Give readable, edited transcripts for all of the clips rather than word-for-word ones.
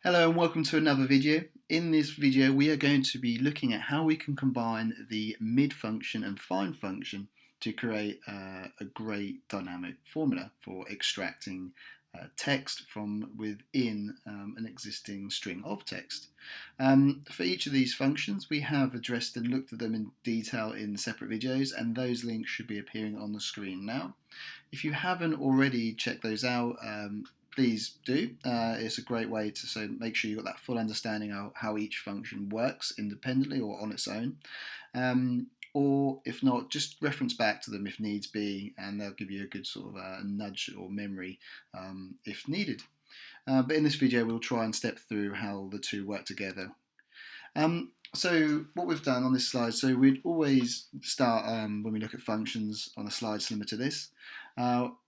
Hello and welcome to another video. In this video we are going to be looking at how we can combine the mid function and find function to create a great dynamic formula for extracting text from within an existing string of text. For each of these functions we have addressed and looked at them in detail in separate videos, and those links should be appearing on the screen now. If you haven't already checked those out, please do. It's a great way to make sure you've got that full understanding of how each function works independently or on its own. Or if not, just reference back to them if needs be, and they'll give you a good sort of nudge or memory if needed. But in this video we'll try and step through how the two work together. So what we've done on this slide, so we'd always start when we look at functions on a slide similar to this.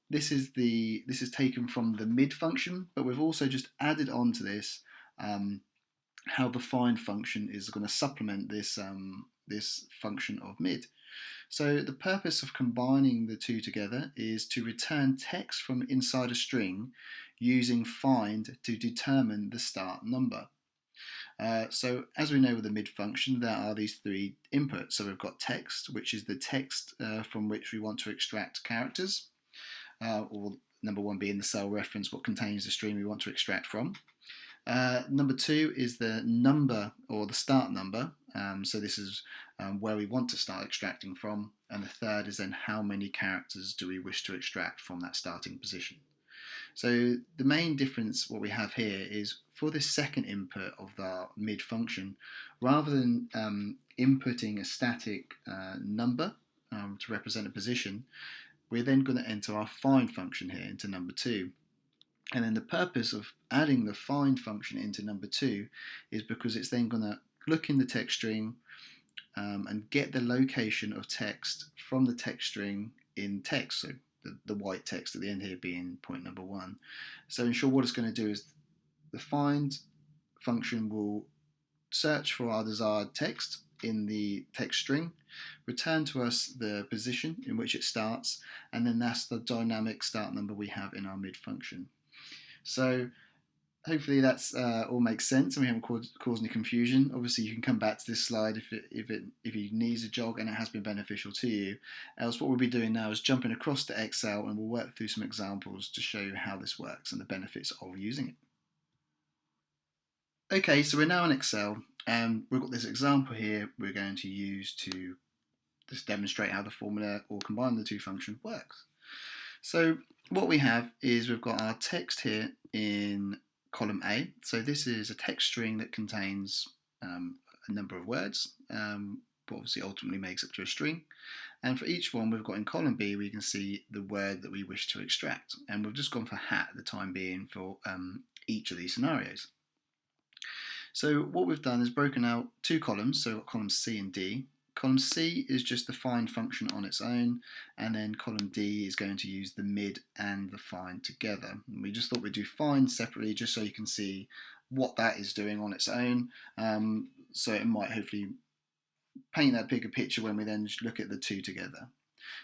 This is taken from the mid function, but we've also just added on to this how the find function is going to supplement this this function of mid. So the purpose of combining the two together is to return text from inside a string using find to determine the start number. So as we know with the mid function, there are these three inputs. So we've got text, which is the text from which we want to extract characters, or number one being the cell reference, what contains the string we want to extract from. Number two is the number or the start number, so this is where we want to start extracting from, and the third is then how many characters do we wish to extract from that starting position. So the main difference what we have here is for this second input of the mid function, rather than inputting a static number to represent a position, we're then going to enter our find function here into number two. And then the purpose of adding the find function into number two is because it's then going to look in the text string and get the location of text from the text string in text, so the white text at the end here being point number one. So in short, what it's going to do is the find function will search for our desired text in the text string, return to us the position in which it starts, and then that's the dynamic start number we have in our mid function. So hopefully that's all makes sense and we haven't caused any confusion. Obviously you can come back to this slide if you need a jog and it has been beneficial to you. Else what we'll be doing now is jumping across to Excel, and we'll work through some examples to show you how this works and the benefits of using it. Okay, so we're now in Excel, and we've got this example here we're going to use to just demonstrate how the formula or combine the two functions works. So what we have is we've got our text here in column A. So this is a text string that contains a number of words, but obviously ultimately makes up to a string. And for each one we've got in column B, we can see the word that we wish to extract. And we've just gone for hat at the time being for each of these scenarios. So what we've done is broken out two columns, so we've got columns C and D. Column C is just the find function on its own, and then column D is going to use the mid and the find together. And we just thought we'd do find separately just so you can see what that is doing on its own, so it might hopefully paint that bigger picture when we then look at the two together.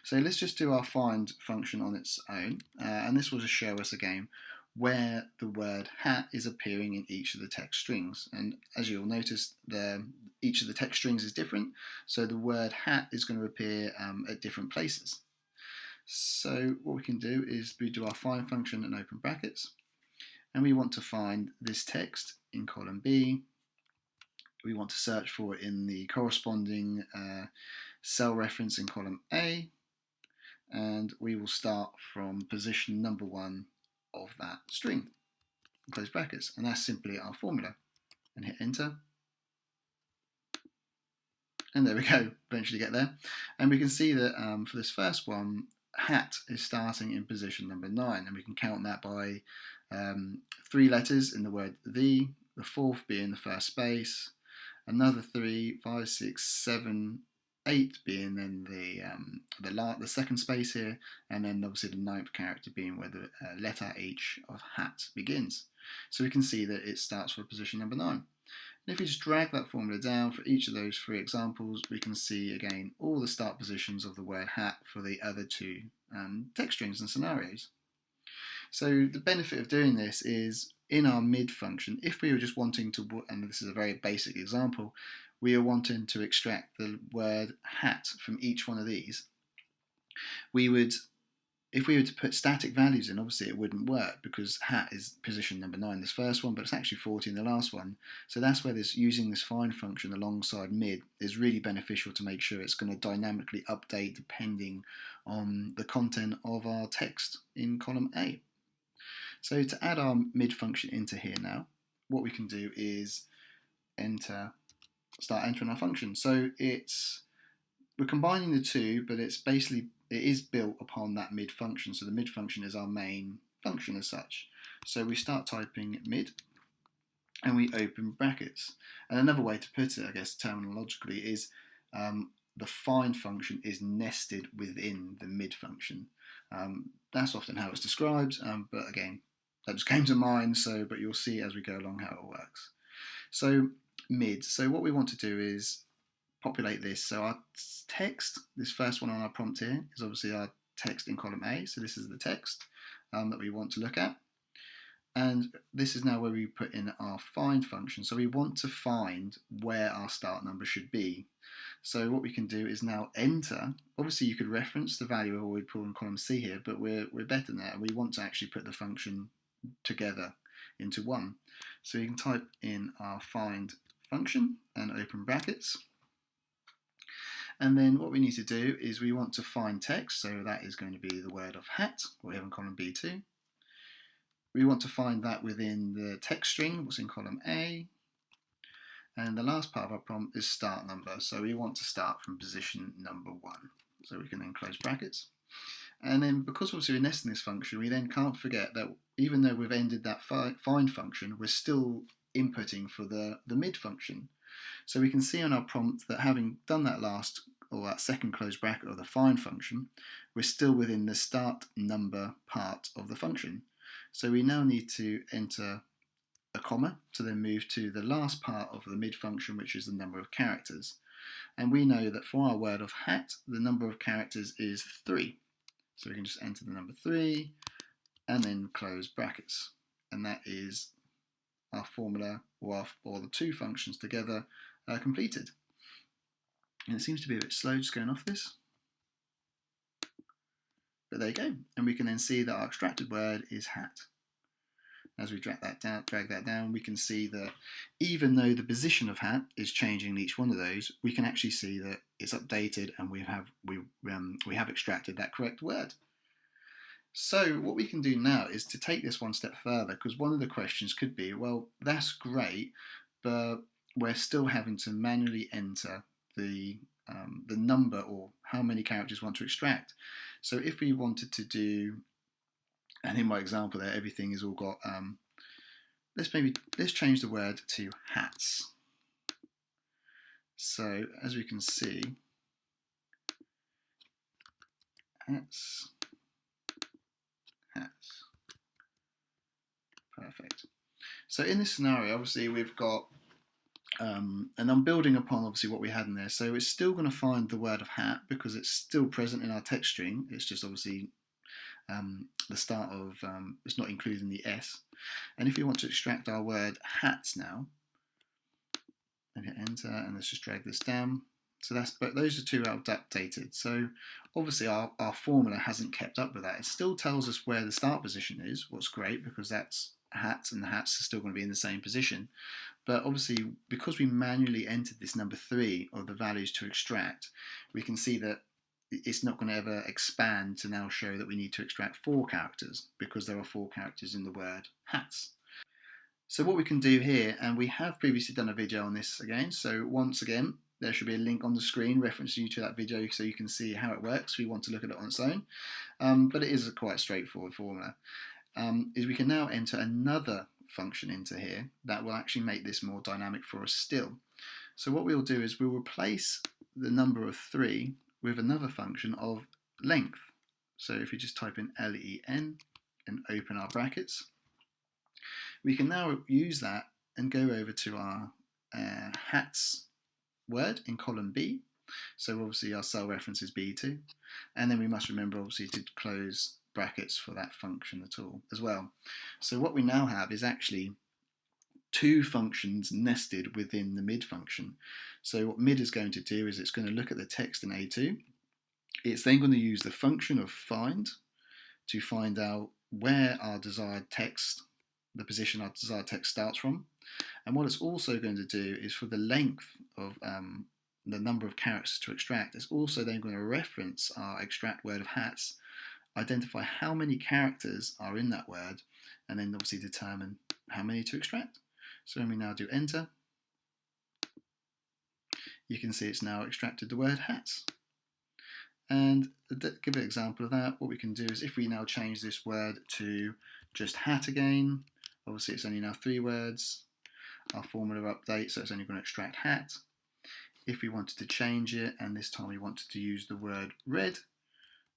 So let's just do our find function on its own, and this will just show us again where the word hat is appearing in each of the text strings. And as you'll notice, each of the text strings is different, so the word hat is going to appear at different places. So what we can do is we do our find function and open brackets, and we want to find this text in column B. We want to search for it in the corresponding cell reference in column A, and we will start from position number one of that string, close brackets, and that's simply our formula, and hit enter, and there we go, eventually get there. And we can see that for this first one, hat is starting in position number 9, and we can count that by 3 letters in the word the fourth being the first space, another 3, 5, 6, 7, 8 being then the second space here, and then obviously the 9th character being where the letter H of hat begins. So we can see that it starts for position number 9. And if we just drag that formula down for each of those 3 examples, we can see again all the start positions of the word hat for the other 2 text strings and scenarios. So the benefit of doing this is in our mid function, if we were just wanting to, and this is a very basic example, we are wanting to extract the word hat from each one of these, we would, if we were to put static values in, obviously it wouldn't work because hat is position number 9, this first one, but it's actually 40 in the last one. So that's where this using this find function alongside mid is really beneficial to make sure it's going to dynamically update depending on the content of our text in column A. So to add our mid function into here now, what we can do is start entering our function. So we're combining the two, but it is built upon that mid function. So the mid function is our main function as such. So we start typing mid and we open brackets. And another way to put it, I guess terminologically, is the find function is nested within the mid function. That's often how it's described, but again, that just came to mind, but you'll see as we go along how it works. So mid, so what we want to do is populate this. So our text, this first one on our prompt here, is obviously our text in column A. So this is the text that we want to look at. And this is now where we put in our find function. So we want to find where our start number should be. So what we can do is now enter. Obviously you could reference the value of what we put in column C here, but we're better than that. We want to actually put the function together into one. So you can type in our find function and open brackets. And then what we need to do is we want to find text, so that is going to be the word of hat, what we have in column B2. We want to find that within the text string, what's in column A. And the last part of our prompt is start number, so we want to start from position number 1. So we can then close brackets. And then because obviously we're nesting this function, we then can't forget that even though we've ended that find function, we're still inputting for the mid function. So we can see on our prompt that having done that that second close bracket of the find function, we're still within the start number part of the function. So we now need to enter a comma to then move to the last part of the mid function, which is the number of characters. And we know that for our word of hat, the number of characters is 3. So we can just enter the number 3 and then close brackets. And that is our formula, or the two functions together, completed. And it seems to be a bit slow just going off this. But there you go. And we can then see that our extracted word is hat. As we drag that down, we can see that even though the position of hat is changing in each one of those, we can actually see that it's updated and we have extracted that correct word. So what we can do now is to take this one step further, because one of the questions could be, well, that's great, but we're still having to manually enter the number or how many characters we want to extract. So if we wanted to do, and in my example there, everything is all got, let's change the word to hats. So as we can see, hats. Perfect. So in this scenario, obviously we've got, and I'm building upon obviously what we had in there. So it's still going to find the word of hat because it's still present in our text string. It's just obviously the start of, it's not including the S. And if we want to extract our word hats now, and hit enter, and let's just drag this down. So but those are two updated. So obviously our formula hasn't kept up with that. It still tells us where the start position is, what's great because that's hats and the hats are still going to be in the same position. But obviously because we manually entered this number 3 of the values to extract, we can see that it's not going to ever expand to now show that we need to extract 4 characters because there are 4 characters in the word hats. So what we can do here, and we have previously done a video on this again, so once again, there should be a link on the screen referencing you to that video so you can see how it works. We want to look at it on its own, but it is a quite straightforward formula. Is we can now enter another function into here that will actually make this more dynamic for us still. So what we'll do is we'll replace the number of 3 with another function of length. So if we just type in len and open our brackets, we can now use that and go over to our hats word in column B. So obviously our cell reference is B2, and then we must remember obviously to close brackets for that function at all as well. So what we now have is actually two functions nested within the mid function. So what mid is going to do is it's going to look at the text in A2. It's then going to use the function of find to find out where our desired text, the position our desired text starts from. And what it's also going to do is for the length of the number of characters to extract, it's also then going to reference our extract word of hats, identify how many characters are in that word, and then obviously determine how many to extract. So when we now do enter, you can see it's now extracted the word hats. And to give an example of that, what we can do is if we now change this word to just hat again, obviously it's only now 3 words, our formula update, so it's only going to extract hat. If we wanted to change it, and this time we wanted to use the word red,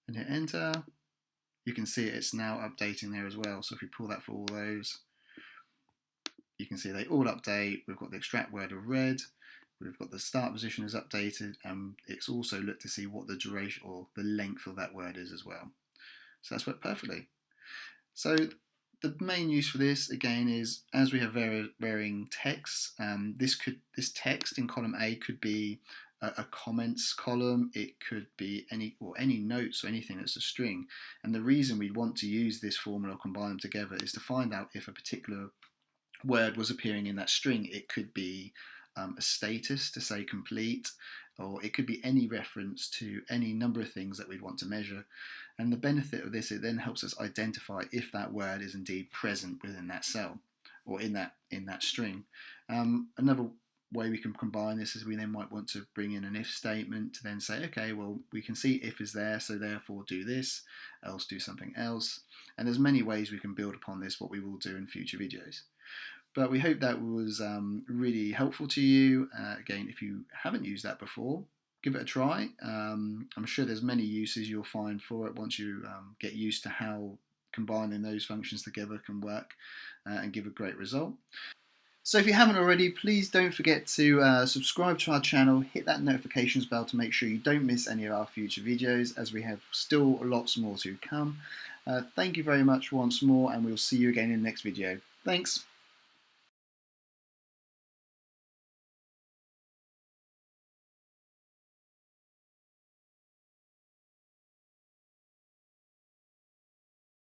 and hit enter, you can see it's now updating there as well. So if we pull that for all those, you can see they all update. We've got the extract word of red, we've got the start position is updated, and it's also looked to see what the duration or the length of that word is as well. So that's worked perfectly. So the main use for this again is as we have varying texts. This text in column A could be a comments column. It could be any notes or anything that's a string. And the reason we want to use this formula or combine them together is to find out if a particular word was appearing in that string. It could be a status to say complete, or it could be any reference to any number of things that we'd want to measure. And the benefit of this, it then helps us identify if that word is indeed present within that cell or in that string. Another way we can combine this is we then might want to bring in an if statement to then say, okay, well, we can see if is there, so therefore do this, else do something else. And there's many ways we can build upon this, what we will do in future videos. But we hope that was really helpful to you. Again, if you haven't used that before, give it a try. I'm sure there's many uses you'll find for it once you get used to how combining those functions together can work and give a great result. So if you haven't already, please don't forget to subscribe to our channel, hit that notifications bell to make sure you don't miss any of our future videos, as we have still lots more to come. Thank you very much once more, and we'll see you again in the next video. Thanks.